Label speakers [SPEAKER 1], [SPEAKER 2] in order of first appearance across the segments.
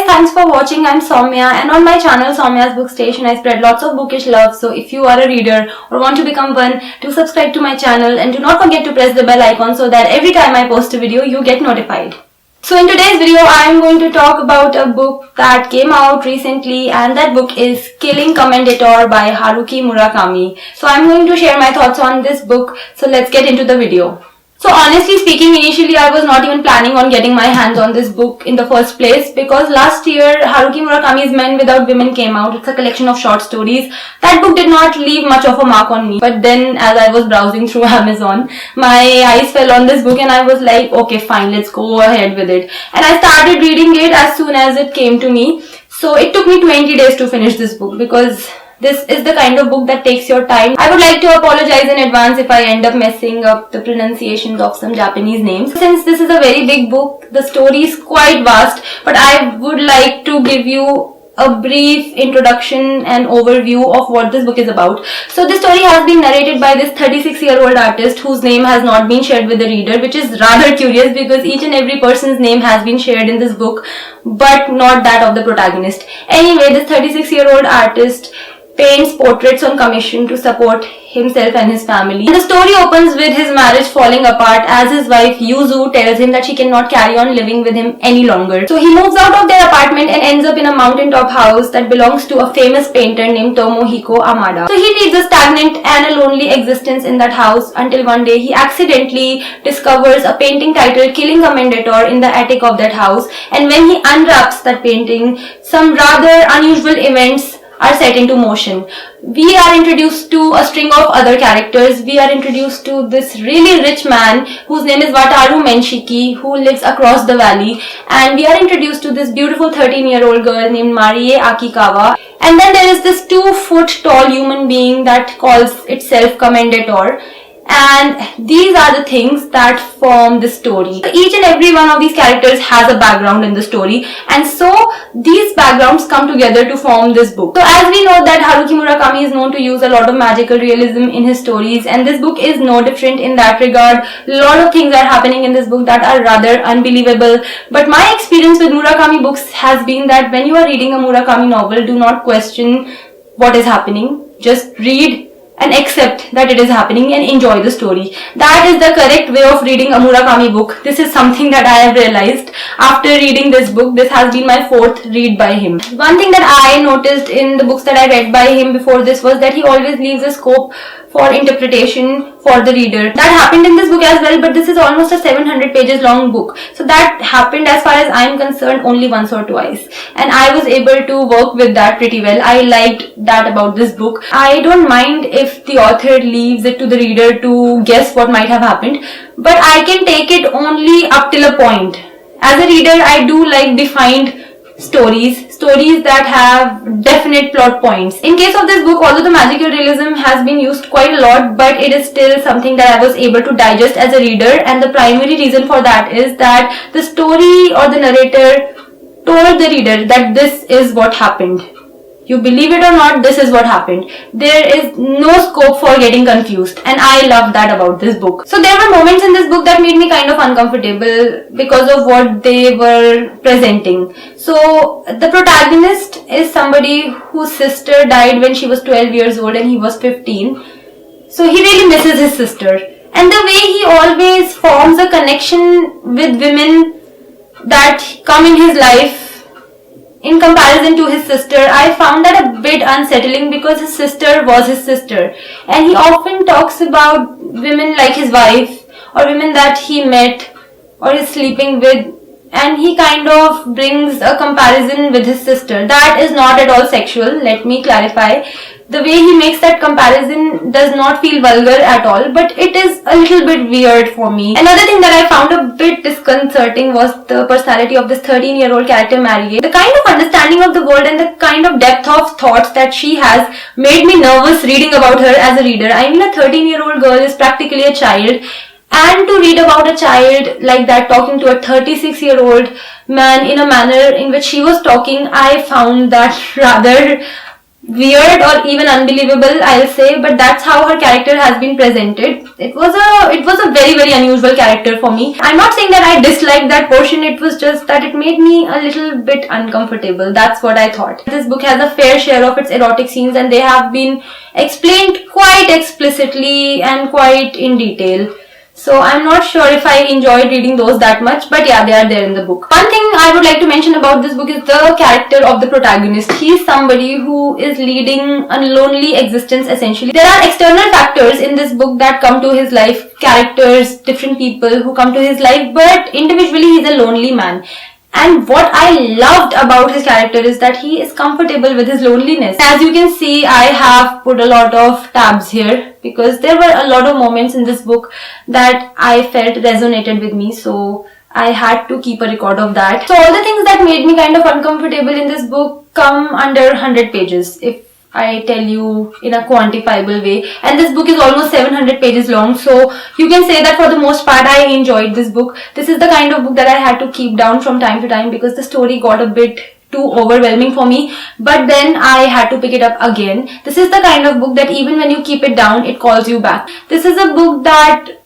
[SPEAKER 1] thanks for watching. I'm Soumya, and on my channel Soumya's Book Station I spread lots of bookish love. So if you are a reader or want to become one, do subscribe to my channel and do not forget to press the bell icon so that every time I post a video you get notified. So in today's video I am going to talk about a book that came out recently, and that book is Killing Commendator by Haruki Murakami. So I'm going to share my thoughts on this book. So let's get into the video. So honestly speaking, initially I was not even planning on getting my hands on this book in the first place, because last year Haruki Murakami's Men Without Women came out. It's a collection of short stories. That book did not leave much of a mark on me, but then as I was browsing through Amazon, my eyes fell on this book and I was like, okay fine, let's go ahead with it. And I started reading it as soon as it came to me. So it took me 20 days to finish this book, because this is the kind of book that takes your time. I would like to apologize in advance if I end up messing up the pronunciations of some Japanese names. Since this is a very big book, the story is quite vast, but I would like to give you a brief introduction and overview of what this book is about. So this story has been narrated by this 36-year-old artist whose name has not been shared with the reader, which is rather curious because each and every person's name has been shared in this book, but not that of the protagonist. Anyway, this 36-year-old artist paints portraits on commission to support himself and his family. And the story opens with his marriage falling apart as his wife Yuzu tells him that she cannot carry on living with him any longer. So he moves out of their apartment and ends up in a mountaintop house that belongs to a famous painter named Tomohiko Amada. So he leads a stagnant and a lonely existence in that house until one day he accidentally discovers a painting titled Killing Commendator in the attic of that house, and when he unwraps that painting, some rather unusual events are set into motion. We are introduced to a string of other characters. We are introduced to this really rich man whose name is Wataru Menshiki, who lives across the valley, and we are introduced to this beautiful 13-year-old girl named Marie Akikawa. And then there is this 2-foot tall human being that calls itself Commendator. And these are the things that form the story. Each and every one of these characters has a background in the story, and so these backgrounds come together to form this book. So as we know that Haruki Murakami is known to use a lot of magical realism in his stories, and this book is no different in that regard. A lot of things are happening in this book that are rather unbelievable. But my experience with Murakami books has been that when you are reading a Murakami novel, do not question what is happening. Just read and accept that it is happening and enjoy the story. That is the correct way of reading a Murakami book. This is something that I have realized after reading this book. This has been my 4th read by him. One thing that I noticed in the books that I read by him before this was that he always leaves a scope for interpretation for the reader. That happened in this book as well, but this is almost a 700 pages long book. So that happened, as far as I am concerned, only once or twice. And I was able to work with that pretty well. I liked that about this book. I don't mind if the author leaves it to the reader to guess what might have happened, but I can take it only up till a point. As a reader, I do like defined stories that have definite plot points. In case of this book, although the magical realism has been used quite a lot, but it is still something that I was able to digest as a reader, and the primary reason for that is that the story or the narrator told the reader that this is what happened. You believe it or not, this is what happened. There is no scope for getting confused, and I love that about this book. So there were moments in this book that made me kind of uncomfortable because of what they were presenting. So the protagonist is somebody whose sister died when she was 12 years old and he was 15. So he really misses his sister. And the way he always forms a connection with women that come in his life in comparison to his sister, I found that a bit unsettling, because his sister was his sister, and he often talks about women like his wife or women that he met or is sleeping with, and he kind of brings a comparison with his sister. That is not at all sexual, let me clarify. The way he makes that comparison does not feel vulgar at all, but it is a little bit weird for me. Another thing that I found a bit disconcerting was the personality of this 13-year-old character Marie. The kind of understanding of the world and the kind of depth of thoughts that she has made me nervous reading about her as a reader. I mean, a 13-year-old girl is practically a child, and to read about a child like that talking to a 36-year-old man in a manner in which she was talking, I found that rather weird or even unbelievable, I'll say, but that's how her character has been presented. It was a very, very unusual character for me. I'm not saying that I disliked that portion, it was just that it made me a little bit uncomfortable. That's what I thought. This book has a fair share of its erotic scenes, and they have been explained quite explicitly and quite in detail. So I'm not sure if I enjoyed reading those that much, but yeah, they are there in the book. One thing I would like to mention about this book is the character of the protagonist. He is somebody who is leading a lonely existence essentially. There are external factors in this book that come to his life, characters, different people who come to his life, but individually he's a lonely man. And what I loved about his character is that he is comfortable with his loneliness. As you can see, I have put a lot of tabs here because there were a lot of moments in this book that I felt resonated with me. So I had to keep a record of that. So all the things that made me kind of uncomfortable in this book come under 100 pages. If I tell you in a quantifiable way, and this book is almost 700 pages long, so you can say that for the most part I enjoyed this book. This is the kind of book that I had to keep down from time to time because the story got a bit too overwhelming for me, but then I had to pick it up again. This is the kind of book that even when you keep it down, it calls you back. This is a book that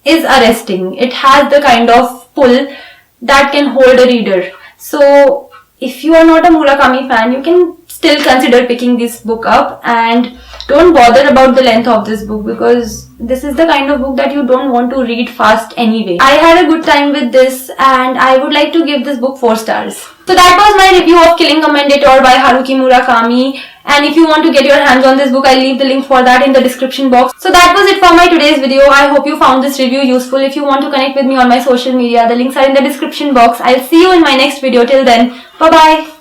[SPEAKER 1] is arresting. It has the kind of pull that can hold a reader. So if you are not a Murakami fan, you can still consider picking this book up, and don't bother about the length of this book because this is the kind of book that you don't want to read fast anyway. I had a good time with this and I would like to give this book 4 stars. So that was my review of Killing Commendator by Haruki Murakami, and if you want to get your hands on this book, I'll leave the link for that in the description box. So that was it for my today's video. I hope you found this review useful. If you want to connect with me on my social media, the links are in the description box. I'll see you in my next video. Till then, bye bye.